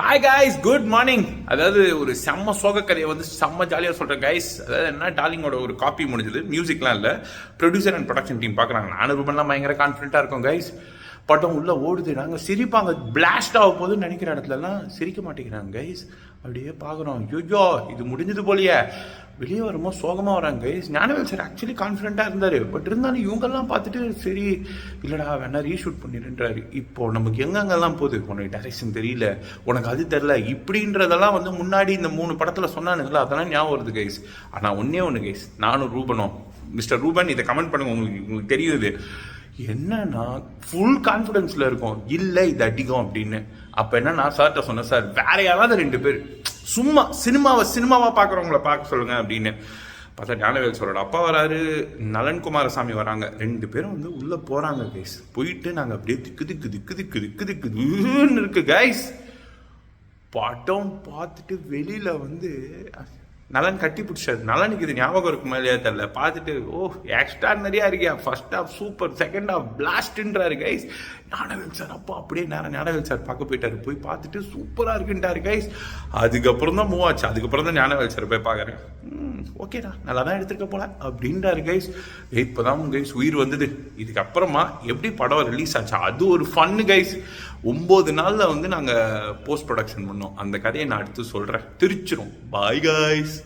Hi guys, good morning. அதாவது ஒரு செம்ம சோக கதையை வந்து செம்ம ஜாலியாக சொல்கிறேன் கைஸ். அதாவது என்ன, டார்லிங்கோட ஒரு காப்பி முடிஞ்சது. மியூசிக்லாம் இல்லை, ப்ரொடியூசர் அண்ட் ப்ரொடக்ஷன் டீம் பார்க்குறாங்க. நானும் ரூபன்லாம் பயங்கர கான்ஃபிடென்ட்டாக இருக்கும் கைஸ். படம் உள்ளே ஓடுது, நாங்கள் சிரிப்பாங்க. பிளாஸ்ட் ஆக போகுதுன்னு நினைக்கிற இடத்துலலாம் சிரிக்க மாட்டேங்கிறாங்க கைஸ். அப்படியே பார்க்குறோம், ஐயோ இது முடிஞ்சது போலியே. வெளியே வரும்போது சோகமாக வராங்க கைஸ். ஞானவேல் சார் ஆக்சுவலி கான்ஃபிடென்ட்டாக இருந்தார். பட் இருந்தாலும் இவங்கெல்லாம் பார்த்துட்டு சரி இல்லைடா வேணா ரீஷூட் பண்ணிடுன்றாரு. இப்போ நமக்கு எங்கெங்கெல்லாம் போகுது, உனக்கு டைரக்ஷன் தெரியல, உனக்கு அது தெரில, இப்படின்றதெல்லாம் வந்து முன்னாடி இந்த 3 படத்தில் சொன்னானுங்களா, அதெல்லாம் ஞாபகம் வருது கைஸ். ஆனால் ஒன்றே ஒன்று கைஸ், நானும் ரூபனும், மிஸ்டர் ரூபன் இதை கமெண்ட் பண்ணுங்க, உங்களுக்கு தெரியுது என்னன்னா ஃபுல் கான்ஃபிடென்ஸில் இருக்கும், இல்லை இது அடிக்கும் அப்படின்னு. அப்போ என்ன, நான் சார்கிட்ட சொன்னேன், சார் வேற யாராவது 2 பேர் சும்மா சினிமாவா பார்க்குறவங்கள பார்க்க சொல்லுங்க அப்படின்னு. பார்த்தா ஞானவேல் சாரோட அப்பா வராரு, நலன் குமாரசாமி வராங்க. 2 பேரும் வந்து உள்ளே போகிறாங்க கைஸ். போயிட்டு நாங்கள் அப்படியே திக்குன்னு இருக்கு கைஸ். படம் பார்த்துட்டு வெளியில் வந்து நலன் கட்டி பிடிச்சாரு. நலனுக்கு இது ஞாபகம் இருக்குமா இல்லையா தெரியல. பார்த்துட்டு எக்ஸ்ட்ரா நிறையா இருக்கியா, first half super, second half பிளாஸ்ட்ன்றாரு கைஸ். ஞானவேல் சார் அப்பா அப்படியே ஞானவேல் சார் பார்க்க போயிட்டாரு. போய் பார்த்துட்டு சூப்பராக இருக்குன்ட்டாரு கைஸ். அதுக்கப்புறம் தான் மூவ் ஆச்சு. அதுக்கப்புறம் தான் ஞானவேல் சார் போய் பார்க்குறேன். ஓகேடா நல்லா தான் எடுத்துருக்க போல அப்படின்றாரு கைஸ். இப்போதான் கைஸ் உயிர் வந்தது. இதுக்கப்புறமா எப்படி படம் ரிலீஸ் ஆச்சு, அது ஒரு ஃபன்னு கைஸ். 9 நாளில் வந்து நாங்கள் போஸ்ட் ப்ரொடக்ஷன் பண்ணோம். அந்த கதையை நான் அடுத்து சொல்கிறேன். திருச்சிரும். Bye guys.